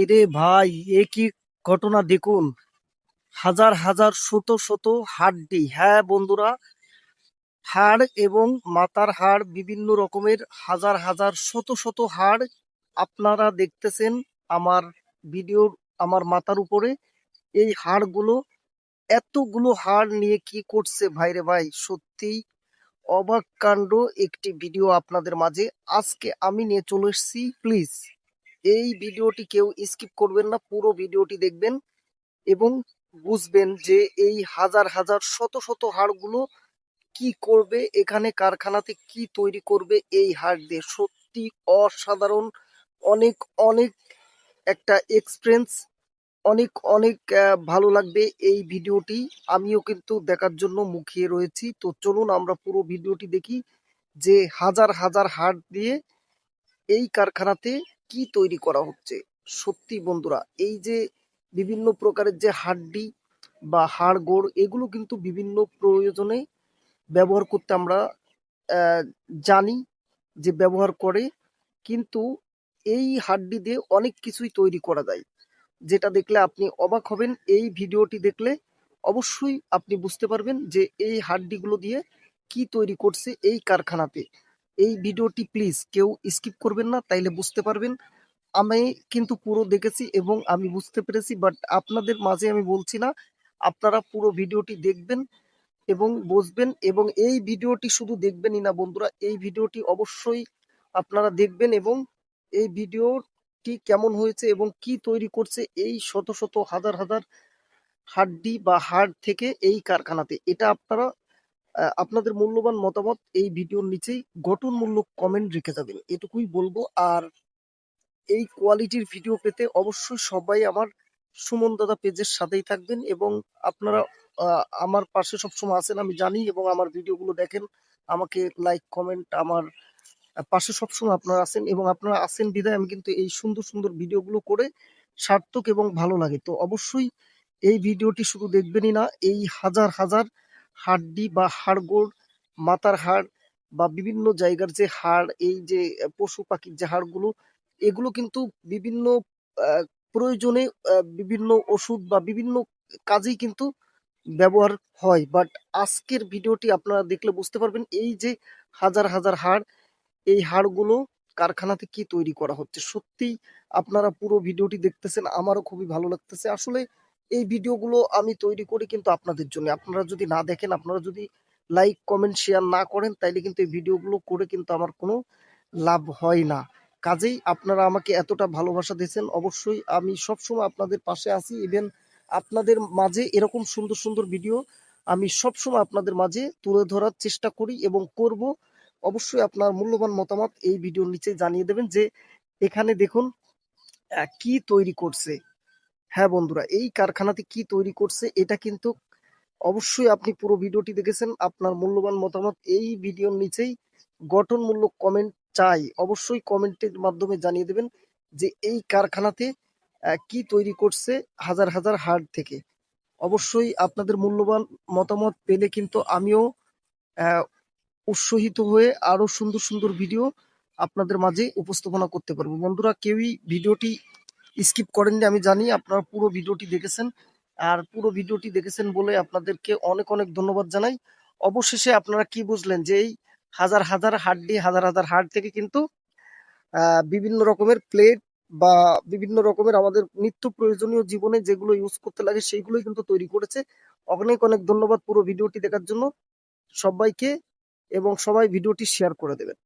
এরে ভাই, এ কি ঘটনা দেখুন। হাজার হাজার শত শত হাড্ডি, হ্যাঁ বন্ধুরা, হাড় এবং মাথার হাড়, বিভিন্ন রকমের হাজার হাজার শত শত হাড় আপনারা দেখতেছেন আমার ভিডিওর, আমার মাথার উপরে। এই হাড়গুলো, এতগুলো হাড় নিয়ে কি করছে ভাইরে ভাই, সত্যি অবাক কাণ্ড একটি ভিডিও আপনাদের মাঝে আজকে আমি নিয়ে চলে এসেছি। প্লিজ এই ভিডিওটি কেউ স্কিপ করবেন না, পুরো ভিডিওটি দেখবেন এবং বুঝবেন যে এই হাজার হাজার শত শত হাড়গুলো কি করবে, এখানে কারখানাতে কি তৈরি করবে এই হাড় দিয়ে। সত্যি অসাধারণ, অনেক অনেক একটা এক্সপিরিয়েন্স, অনেক অনেক ভালো লাগবে এই ভিডিওটি। আমিও কিন্তু দেখার জন্য মুখিয়ে রয়েছি। তো চলুন আমরা পুরো ভিডিওটি দেখি যে হাজার হাজার হাড় দিয়ে এই কারখানাতে কি তৈরি করা হচ্ছে। সত্যি বন্ধুরা, এই যে বিভিন্ন প্রকারের যে হাড্ডি বা হাড়গোড়, এগুলো কিন্তু বিভিন্ন প্রয়োজনে ব্যবহার করতে আমরা আহ, জানি যে ব্যবহার করে, কিন্তু এই হাড্ডি দিয়ে অনেক কিছুই তৈরি করা যায়, যেটা দেখলে আপনি অবাক হবেন। এই ভিডিওটি দেখলে অবশ্যই আপনি বুঝতে পারবেন যে এই হাড্ডিগুলো দিয়ে কি তৈরি করছে এই কারখানাতে। এই ভিডিওটি প্লিজ কেউ স্কিপ করবেন না, তাইলে বুঝতে পারবেন। আমি কিন্তু পুরো দেখেছি এবং আমি বুঝতে পেরেছি, বাট আপনাদের মাঝে আমি বলছি না। আপনারা পুরো ভিডিওটি দেখবেন এবং বুঝবেন, এবং এই ভিডিওটি শুধু দেখবেনই না বন্ধুরা, এই ভিডিওটি অবশ্যই আপনারা দেখবেন এবং এই ভিডিওটি কেমন হয়েছে এবং কি তৈরি করছে এই শত শত হাজার হাজার হাড্ডি বা হাড় থেকে এই কারখানাতে, এটা আপনারা আপনাদের মূল্যবান মতামত এই ভিডিওর নিচেই গঠনমূলক কমেন্ট রেখে যাবেন, এটুকুই বলবো। আর এই কোয়ালিটির ভিডিও পেতে অবশ্যই সবাই আমার সুমন দাদা পেজের সাথেই থাকবেন এবং আপনারা আমার পাশে সবসময় আছেন আমি জানি, এবং আমার ভিডিওগুলো দেখেন, আমাকে লাইক কমেন্ট, আমার পাশে সবসময় আপনারা আছেন, এবং আপনারা আছেন বিধায় আমি কিন্তু এই সুন্দর সুন্দর ভিডিওগুলো করে সার্থক এবং ভালো লাগে। তো অবশ্যই এই ভিডিওটি শুধু দেখবেনই না, এই হাজার হাজার হাড্ডি বা হাড়গোড়, মাথার হাড় বা বিভিন্ন জায়গার যে হাড়, এই যে পশু পাখির যে হাড়গুলো, এগুলো কিন্তু বিভিন্ন আহ, প্রয়োজনে বিভিন্ন ওষুধ বা বিভিন্ন কাজেই কিন্তু ব্যবহার হয়। বাট আজকের ভিডিওটি আপনারা দেখলে বুঝতে পারবেন এই যে হাজার হাজার হাড়, এই হাড়গুলো কারখানাতে কি তৈরি করা হচ্ছে। সত্যি আপনারা পুরো ভিডিওটি দেখতেছেন, আমারও খুবই ভালো লাগতেছে। আসলে এই ভিডিওগুলো আমি তৈরি করি কিন্তু আপনাদের জন্য। আপনারা যদি না দেখেন, আপনারা যদি লাইক কমেন্ট শেয়ার না করেন, তাইলে কিন্তু এই ভিডিওগুলো করে কিন্তু আমার কোনো লাভ হয় না। কাজেই আপনারা আমাকে এতটা ভালোবাসা দিয়েছেন, অবশ্যই আমি সবসময় আপনাদের পাশে আছি। ইভেন আপনাদের মাঝে এরকম সুন্দর সুন্দর ভিডিও আমি সবসময় আপনাদের মাঝে তুলে ধরার চেষ্টা করি এবং করব। অবশ্যই আপনার মূল্যবান মতামত এই ভিডিওর নিচে জানিয়ে দেবেন যে এখানে দেখুন কি তৈরি করছে। হ্যাঁ বন্ধুরা, এই কারখানাতে কি তৈরি করছে এটা কিন্তু অবশ্যই আপনি পুরো ভিডিওটি দেখেছেন। আপনার মূল্যবান মতামত এই ভিডিওর নিচেই গঠনমূলক কমেন্ট চাই, অবশ্যই কমেন্টের মাধ্যমে জানিয়ে দেবেন যে এই কারখানাতে কি তৈরি করছে হাজার হাজার হাড় থেকে। অবশ্যই আপনাদের মূল্যবান মতামত পেলে কিন্তু আমিও আহ, উৎসাহিত হয়ে আরো সুন্দর সুন্দর ভিডিও আপনাদের মাঝে উপস্থাপনা করতে পারবো। বন্ধুরা, কেউই ভিডিওটি স্কিপ করেননি, আমি জানি আপনারা পুরো ভিডিওটি দেখেছেন। আর পুরো ভিডিওটি দেখেছেন বলে আপনাদেরকে অনেক অনেক ধন্যবাদ জানাই। অবশেষে আপনারা কি বুঝলেন যে এই হাজার হাজার হাড্ডি, হাজার হাজার হাড় থেকে কিন্তু বিভিন্ন রকমের প্লেট বা বিভিন্ন রকমের আমাদের নিত্য প্রয়োজনীয় জীবনে যেগুলো ইউজ করতে লাগে সেইগুলোই কিন্তু তৈরি করেছে। অনেক অনেক ধন্যবাদ পুরো ভিডিওটি দেখার জন্য সবাইকে, এবং সবাই ভিডিওটি শেয়ার করে দেবেন।